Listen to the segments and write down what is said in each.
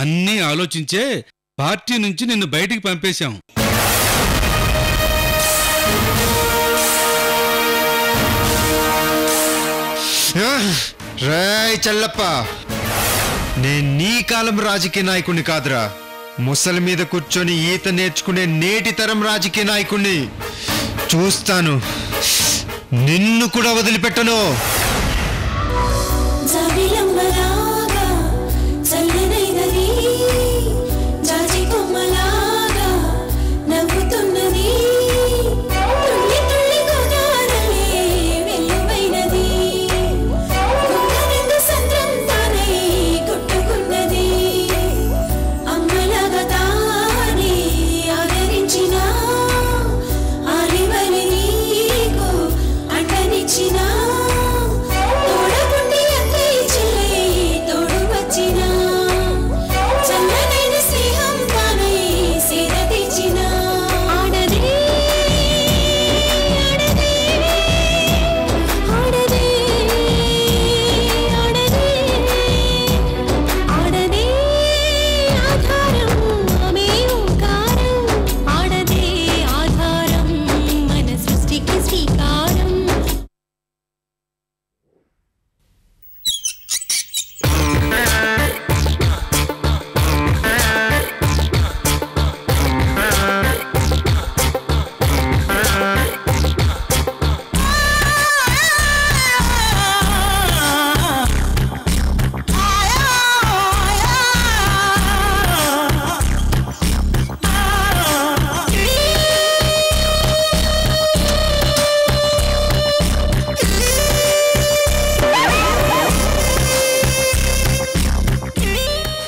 అన్నీ ఆలోచించే పార్టీ నుంచి నిన్ను బయటికి పంపేశాం. రాయ్ చల్లప్ప, నేను నీ కాలం రాజకీయ నాయకుడిని కాదురా, ముసలి మీద కూర్చొని ఈత నేర్చుకునే నేటి తరం రాజకీయ నాయకుడిని. చూస్తాను, నిన్ను కూడా వదిలిపెట్టను.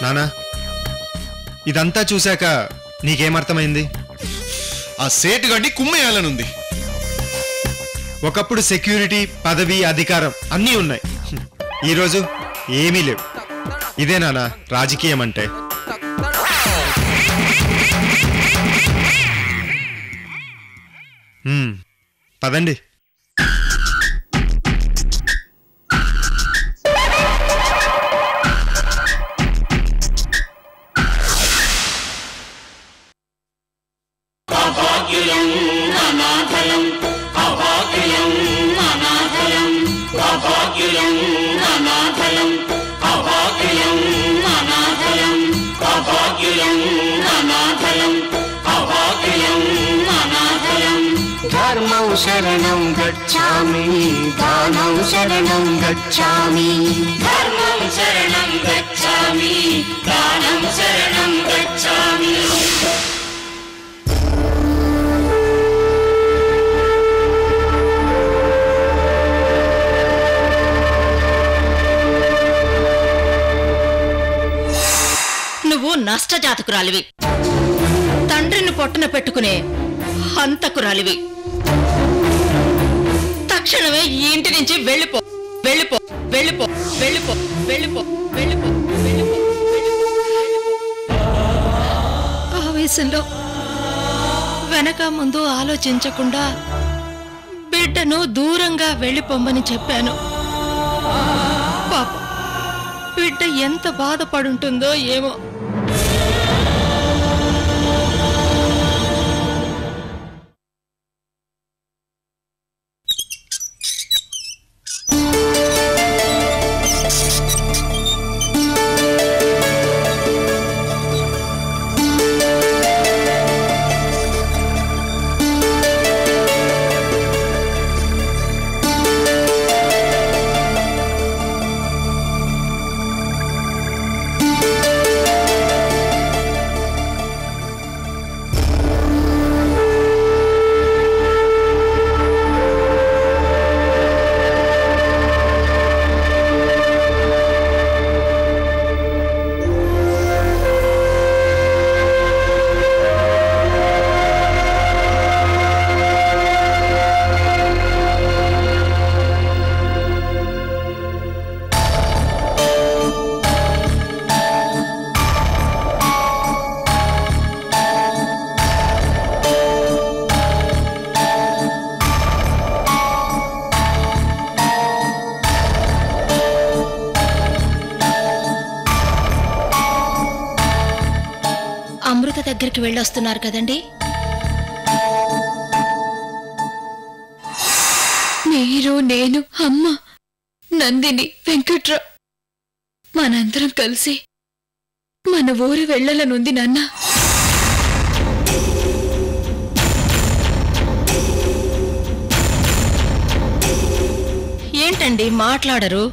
నానా, ఇదంతా చూశాక నీకేమర్థమైంది? ఆ సేటుగాడిని కుమ్మేయాలనుంది. ఒకప్పుడు సెక్యూరిటీ, పదవి, అధికారం అన్నీ ఉన్నాయి. ఈరోజు ఏమీ లేవు. ఇదే నానా రాజకీయం అంటే. పదండి. धर्मं शरणं गच्छामि, दानं शरणं गच्छामि, धर्मं शरणं गच्छामि, दानं शरणं गच्छामि. నువ్వు నష్టజాతకురాలివి, తండ్రిని పొట్టన పెట్టుకునే హంతకురాలివి. తక్షణమే ఈ ఇంటి నుంచి వెళ్ళిపో, వెళ్ళిపో, వెళ్ళిపో, వెళ్ళిపో, వెళ్ళిపో, వెళ్ళిపో, వెళ్ళిపో. ఆవేశంలో వెనక ముందు ఆలోచించకుండా బిడ్డను దూరంగా వెళ్ళిపోమ్మని చెప్పాను. పాపం బిడ్డ ఎంత బాధపడుంటుందో ఏమో. అమృత దగ్గరికి వెళ్ళొస్తున్నారు కదండి? మీరు, నేను, అమ్మ, నందిని, వెంకట్రావు మనందరం కలిసి మన ఊరు వెళ్ళాలనుంది నాన్న. ఏంటండి మాట్లాడరు?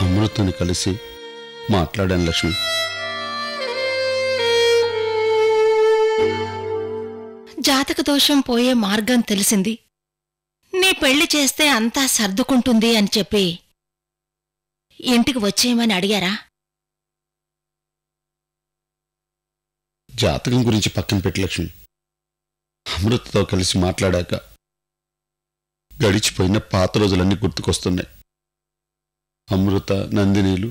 అమృతని కలిసి మాట్లాడాను లక్ష్మి. జాతక దోషం పోయే మార్గం తెలిసింది. నీ పెళ్లి చేస్తే అంతా సర్దుకుంటుంది అని చెప్పి ఇంటికి వచ్చేయమని అడిగారా? జాతకం గురించి పక్కన పెట్టి లక్ష్మి, అమృతతో కలిసి మాట్లాడాక గడిచిపోయిన పాత రోజులన్నీ గుర్తుకొస్తున్నాయి. అమృత, నందినీలు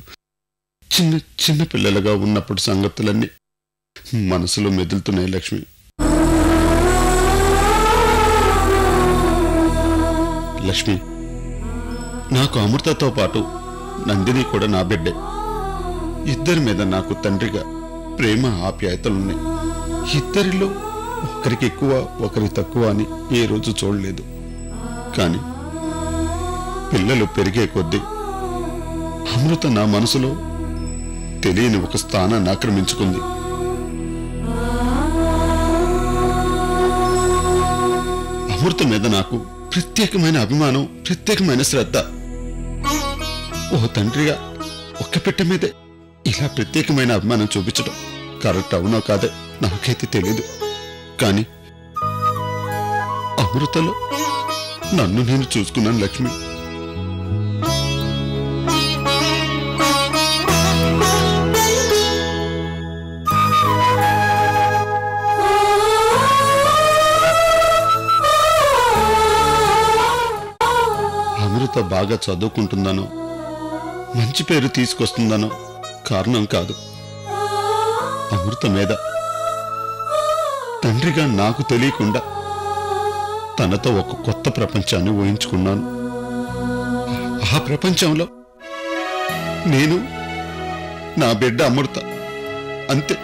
చిన్న చిన్న పిల్లలుగా ఉన్నప్పుడు సంగతులన్నీ మనసులో మెదులుతున్నాయి లక్ష్మి. లక్ష్మి, నాకు అమృతతో పాటు నందిని కూడా నా బిడ్డే. ఇద్దరి మీద నాకు తండ్రిగా ప్రేమ ఆప్యాయతలున్నాయి. ఇద్దరిలో ఒకరికి ఎక్కువ ఒకరికి తక్కువ అని ఏ రోజు చూడలేదు. కానీ పిల్లలు పెరిగే కొద్దీ అమృత నా మనసులో తెలియని ఒక స్థానాన్ని ఆక్రమించుకుంది. అమృత మీద నాకు ప్రత్యేకమైన అభిమానం, ప్రత్యేకమైన శ్రద్ధ. ఓ తండ్రిగా ఒక్క పిట్ట మీదే ఇలా ప్రత్యేకమైన అభిమానం చూపించడం కరెక్ట్ అవునో కాదే నాకైతే తెలీదు. కానీ అమృతలో నన్ను నేను చూసుకున్నాను లక్ష్మి. అమృత బాగా చదువుకుంటుందనో మంచి పేరు తీసుకొస్తుందనో కారణం కాదు. అమృత మీద తండ్రిగా నాకు తెలియకుండా తనతో ఒక కొత్త ప్రపంచాన్ని ఊహించుకున్నాను. ఆ ప్రపంచంలో నేను, నా బిడ్డ అమృత, అంతే.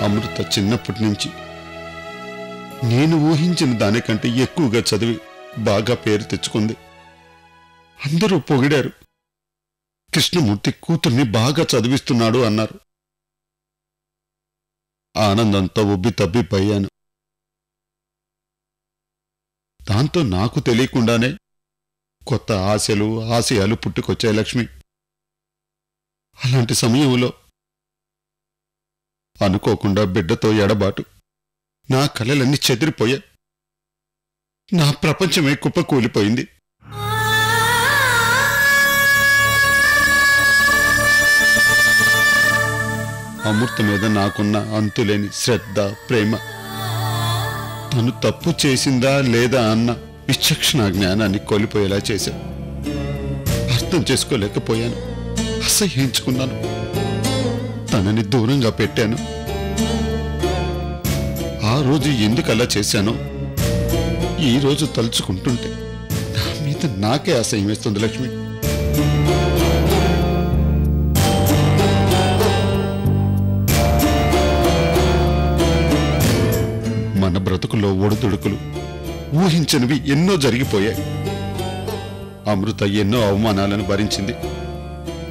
అమృత చిన్నప్పటి నుంచి నేను ఊహించిన దానికంటే ఎక్కువగా చదివి బాగా పేరు తెచ్చుకుంది. అందరూ పొగిడారు. కృష్ణమూర్తి కూతుర్ని బాగా చదివిస్తున్నాడు అన్నారు. ఆనందంతో ఉబ్బి తబ్బిపోయాను. దాంతో నాకు తెలియకుండానే కొత్త ఆశలు, ఆశయాలు పుట్టుకొచ్చాయి లక్ష్మి. అలాంటి సమయంలో అనుకోకుండా బిడ్డతో ఎడబాటు, నా కలలన్నీ చెదిరిపోయాయి. నా ప్రపంచమే కుప్పకూలిపోయింది. అమృత మీద నాకున్న అంతులేని శ్రద్ధ, ప్రేమ, తను తప్పు చేసిందా లేదా అన్న విచక్షణ జ్ఞానాన్ని కోల్పోయేలా చేశావు. అర్థం చేసుకోలేకపోయాను, అసహ్యించుకున్నాను, తనని దూరంగా పెట్టాను. ఆ రోజు ఎందుకు అలా చేశానో ఈ రోజు తలుచుకుంటుంటే నా మీద నాకే అసహ్యం వేస్తుంది లక్ష్మి. మన బ్రతుకులో ఒడిదుడుకులు ఊహించనివి ఎన్నో జరిగిపోయాయి. అమృత ఎన్నో అవమానాలను భరించింది,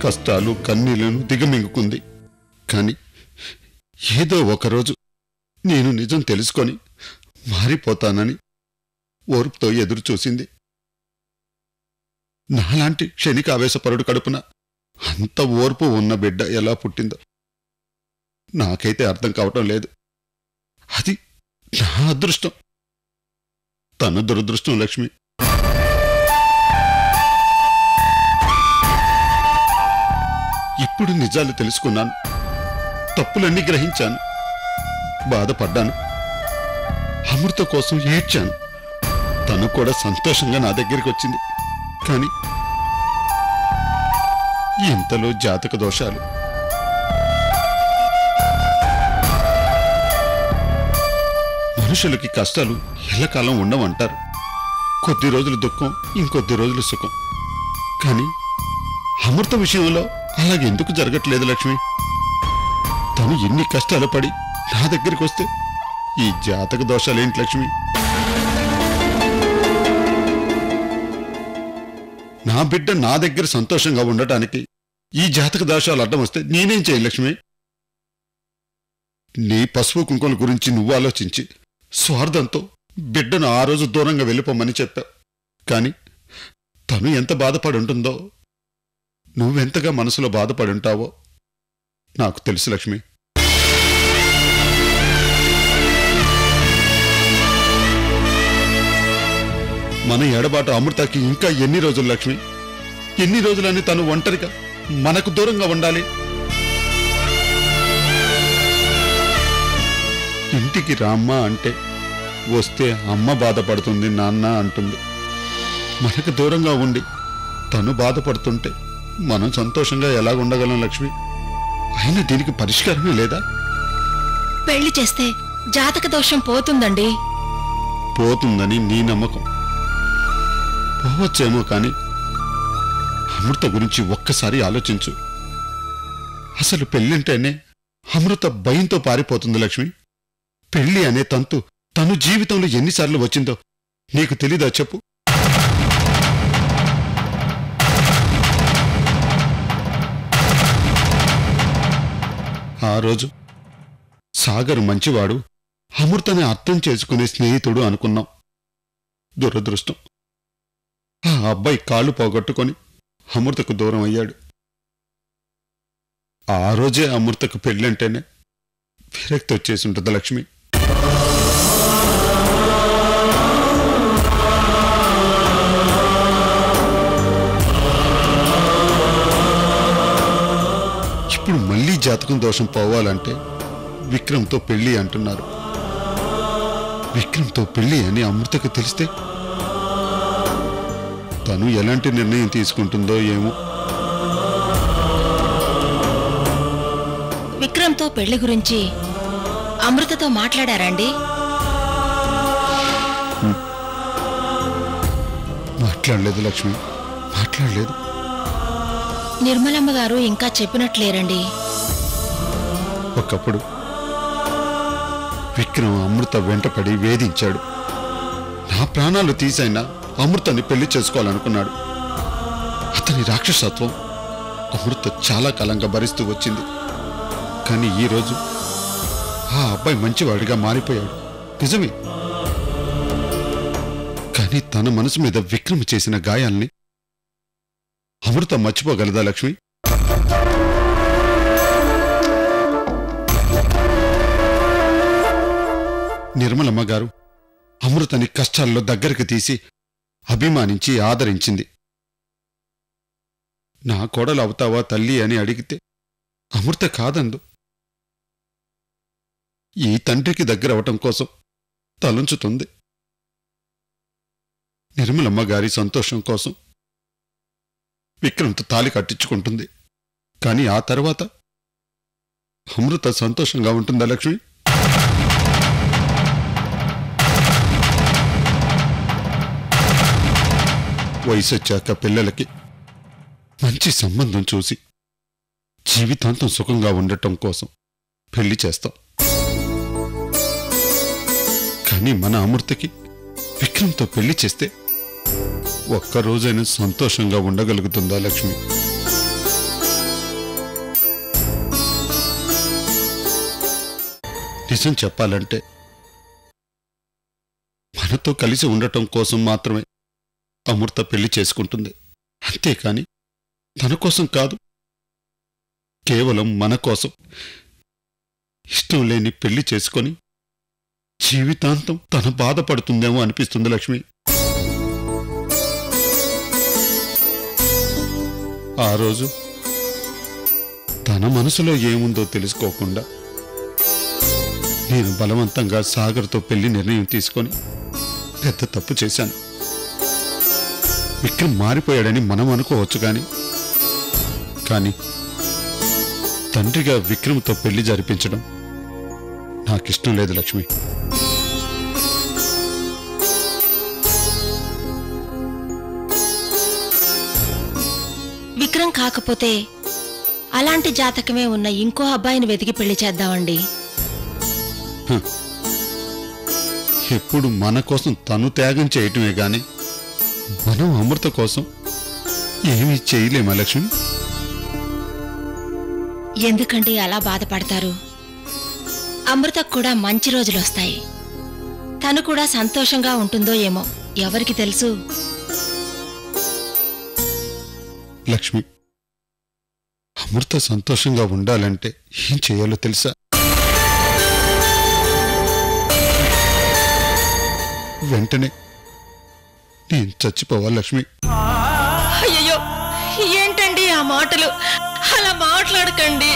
కష్టాలు కన్నీళ్లను దిగమింగుకుంది. కాని ఏదో ఒకరోజు నేను నిజం తెలుసుకొని మారిపోతానని ఓర్పుతో ఎదురు చూసింది. నాలాంటి క్షణిక ఆవేశపరుడు కడుపున అంత ఓర్పు ఉన్న బిడ్డ ఎలా పుట్టిందో నాకైతే అర్థం కావటం లేదు. అది నా అదృష్టం, తన దురదృష్టం లక్ష్మి. ఇప్పుడు నిజాలు తెలుసుకున్నాను, తప్పులన్నీ గ్రహించాను, బాధపడ్డాను, అమృత కోసం ఏడ్చాను. తను కూడా సంతోషంగా నా దగ్గరికి వచ్చింది. కానీ ఇంతలో జాతక దోషాలు. మనుషులకి కష్టాలు ఎల్లకాలం ఉండవంటారు. కొద్ది రోజులు దుఃఖం, ఇంకొద్ది రోజులు సుఖం. కానీ అమృత విషయంలో అలాగెందుకు జరగట్లేదు లక్ష్మి? తను ఎన్ని కష్టాలు పడి నా దగ్గరికి వస్తే ఈ జాతక దోషాలేంటి లక్ష్మి? నా బిడ్డ నా దగ్గర సంతోషంగా ఉండటానికి ఈ జాతక దోషాలు అడ్డం వస్తే నేనేం చేయ లక్ష్మి? నీ పసుపు కుంకుమల గురించి నువ్వు ఆలోచించి స్వార్థంతో బిడ్డను ఆ రోజు దూరంగా వెళ్ళిపోమని చెప్పావు. కాని తను ఎంత బాధపడి ఉంటుందో, నువ్వెంతగా మనసులో బాధపడి ఉంటావో నాకు తెలుసు లక్ష్మి. మన ఎడబాటు అమృతకి ఇంకా ఎన్ని రోజులు లక్ష్మి? ఎన్ని రోజులని తను ఒంటరిగా మనకు దూరంగా ఉండాలి? ఇంటికి రామ్మ అంటే వస్తే అమ్మ బాధపడుతుంది, నాన్న అంటుంది. మనకు దూరంగా ఉండి తను బాధపడుతుంటే మనం సంతోషంగా ఎలా ఉండగలం లక్ష్మి? అయినా దీనికి పరిష్కారమే లేదా? పెళ్లి చేస్తే జాతక దోషం పోతుందండి. పోతుందని నీ నమ్మకం. పోవచ్చేమో కాని అమృత గురించి ఒక్కసారి ఆలోచించు. అసలు పెళ్ళింటేనే అమృత భయంతో పారిపోతుంది లక్ష్మి. పెళ్లి అనే తంతు తను జీవితంలో ఎన్నిసార్లు వచ్చిందో నీకు తెలీదా చెప్పు? ఆ రోజు సాగర్ మంచివాడు, అమృతని అర్థం చేసుకునే స్నేహితుడు అనుకున్నాం. దురదృష్టం, ఆ అబ్బాయి కాళ్ళు పోగొట్టుకొని అమృతకు దూరం అయ్యాడు. ఆ రోజే అమృతకు పెళ్ళంటేనే విరక్తి వచ్చేసి ఉంటుంది లక్ష్మి. ఇప్పుడు మళ్ళీ జాతకం దోషం పోవాలంటే విక్రమ్తో పెళ్లి అంటున్నారు. విక్రమ్తో పెళ్లి అని అమృతకు తెలిస్తే తను ఎలాంటి నిర్ణయం తీసుకుంటుందో ఏమో. విక్రమ్తో పెళ్లి గురించి అమృతతో మాట్లాడారండి? మాట్లాడలేదు లక్ష్మి, మాట్లాడలేదు. నిర్మలమ్మ గారు ఇంకా చెప్పినట్లేరండి. ఒకప్పుడు విక్రమ్ అమృత వెంటపడి వేధించాడు. నా ప్రాణాలు తీసైనా అమృతని పెళ్లి చేసుకోవాలనుకున్నాడు. అతని రాక్షసత్వం అమృత చాలా కాలంగా భరిస్తూ వచ్చింది. కానీ ఈరోజు ఆ అబ్బాయి మంచివాడిగా మారిపోయాడు, నిజమే. కానీ తన మనసు మీద విక్రమ్ చేసిన గాయాల్ని అమృత మర్చిపోగలదా లక్ష్మి? నిర్మలమ్మ గారు అమృతని కష్టాల్లో దగ్గరికి తీసి అభిమానించి ఆదరించింది. నా కోడలు అవుతావా తల్లి అని అడిగితే అమృత కాదందు. ఈ తండ్రికి దగ్గర అవటం కోసం తలంచుతుంది. నిర్మలమ్మ గారి సంతోషం కోసం విక్రమ్తో తాళి కట్టించుకుంటుంది. కానీ ఆ తర్వాత అమృత సంతోషంగా ఉంటుందా లక్ష్మి? వయసు వచ్చాక పిల్లలకి మంచి సంబంధం చూసి జీవితాంతం సుఖంగా ఉండటం కోసం పెళ్లి చేస్తాం. కానీ మన అమృతకి విక్రమ్తో పెళ్లి చేస్తే ఒక్కరోజైనా సంతోషంగా ఉండగలుగుతుందా లక్ష్మి? నిజం చెప్పాలంటే మనతో కలిసి ఉండటం కోసం మాత్రమే అమృత పెళ్లి చేసుకుంటుంది. అంతేకాని తన కోసం కాదు, కేవలం మన కోసం. ఇష్టం లేని పెళ్లి చేసుకొని జీవితాంతం తన బాధపడుతుందేమో అనిపిస్తుంది లక్ష్మి. ఆ రోజు తన మనసులో ఏముందో తెలుసుకోకుండా నేను బలవంతంగా సాగర్తో పెళ్లి నిర్ణయం తీసుకొని పెద్ద తప్పు చేశాను. విక్రమ్ మారిపోయాడని మనం అనుకోవచ్చు కానీ తండ్రిగా విక్రమ్తో పెళ్లి జరిపించడం నాకిష్టం లేదు లక్ష్మి. విక్రమ్ కాకపోతే అలాంటి జాతకమే ఉన్న ఇంకో అబ్బాయిని వెతికి పెళ్లి చేద్దామండి. ఎప్పుడు మన కోసం తను త్యాగం చేయటమే గాని మనం అమృత కోసం ఏమీ చేయలేమా లక్ష్మి? ఎందుకండి అలా బాధపడతారు? అమృతకు కూడా మంచి రోజులు వస్తాయి. తను కూడా సంతోషంగా ఉంటుందో ఏమో, ఎవరికి తెలుసు? లక్ష్మి, అమృత సంతోషంగా ఉండాలంటే ఏం చేయాలో తెలుసా? వెంటనే నేను చచ్చిపోవాలి లక్ష్మి. అయ్యో, ఏంటండి ఆ మాటలు? అలా మాట్లాడకండి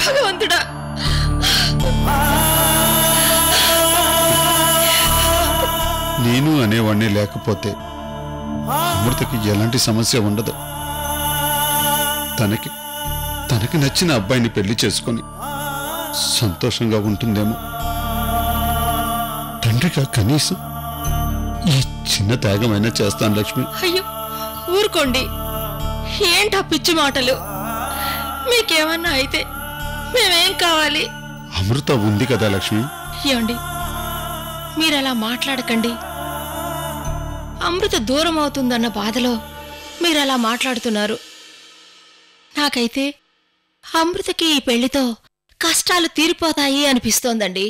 భగవంతుడా. నేను అనేవాణ్ణి లేకపోతే అమృతకి ఎలాంటి సమస్య ఉండదు. తనకి నచ్చిన అబ్బాయిని పెళ్లి చేసుకొని సంతోషంగా ఉంటుందేమో. తండ్రిగా కనీసం ఈ చిన్న త్యాగమైనా చేస్తాను లక్ష్మి. అయ్యో, ఊరుకోండి. ఏంటా పిచ్చి మాటలు? మీకేమన్నా అయితే మేమేం కావాలి? అమృత ఉంది కదా లక్ష్మి. ఏమండి, మీరలా మాట్లాడకండి. అమృత దూరం అవుతుందన్న బాధలో మీరలా మాట్లాడుతున్నారు. నాకైతే అమృతకి ఈ పెళ్లితో కష్టాలు తీరిపోతాయి అనిపిస్తోందండి.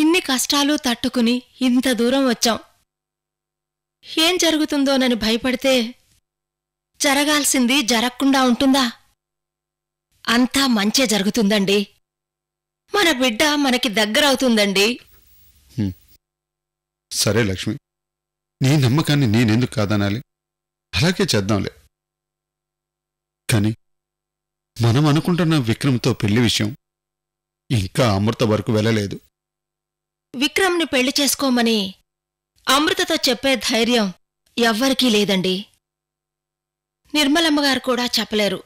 ఇన్ని కష్టాలు తట్టుకుని ఇంత దూరం వచ్చాం. ఏం జరుగుతుందోనని భయపడితే జరగాల్సింది జరగకుండా ఉంటుందా? అంతా మంచే జరుగుతుందండి. మన బిడ్డ మనకి దగ్గరవుతుందండి. సరే లక్ష్మి, నీ నమ్మకాన్ని నేనెందుకు కాదనాలి? అలాగే చేద్దాంలే. కాని మనం అనుకుంటున్న విక్రమ్తో పెళ్లి విషయం ఇంకా అమృత వరకు వెళ్ళలేదు. విక్రమ్ని పెళ్లి చేసుకోమని అమృతతో చెప్పే ధైర్యం ఎవ్వరికీ లేదండి. నిర్మలమ్మగారు కూడా చెప్పలేరు.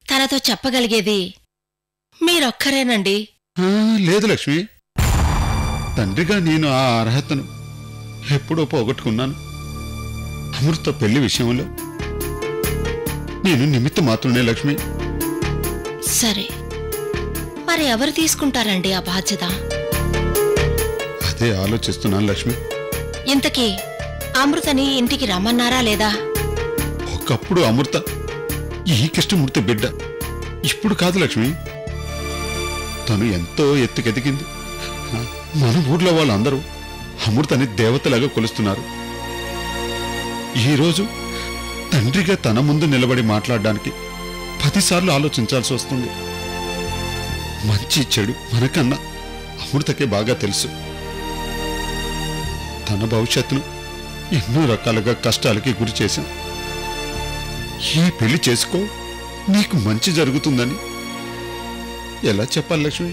తనతో చెప్పగలిగేది మీరొక్కరేనండి. లేదు లక్ష్మి, తండ్రిగా నేను ఆ అర్హతను ఎప్పుడో పోగొట్టుకున్నాను. అమృత పెళ్లి విషయంలో నేను నిమిత్త మాత్రమే లక్ష్మి. సరే, మరి ఎవరు తీసుకుంటారండి ఆ బాధ్యత? అదే ఆలోచిస్తున్నాను లక్ష్మి. ఇంతకీ అమృతని ఇంటికి రమ్మన్నారా లేదా? ఒకప్పుడు అమృత ఈ కృష్ణమూర్తి బిడ్డ, ఇప్పుడు కాదు లక్ష్మి. తను ఎంతో ఎత్తుకెదిగింది. మన ఊర్లో వాళ్ళందరూ అమృతని దేవతలాగా కొలుస్తున్నారు. ఈరోజు తండ్రిగా తన ముందు నిలబడి మాట్లాడడానికి 10 సార్లు ఆలోచించాల్సి వస్తుంది. మంచి చెడు మనకన్నా అమృతకే బాగా తెలుసు. తన భవిష్యత్తును ఎన్నో రకాలుగా కష్టాలకి గురి చేశాం. ఈ పెళ్లి చేసుకో, నీకు మంచి జరుగుతుందని ఎలా చెప్పాలి లక్ష్మి?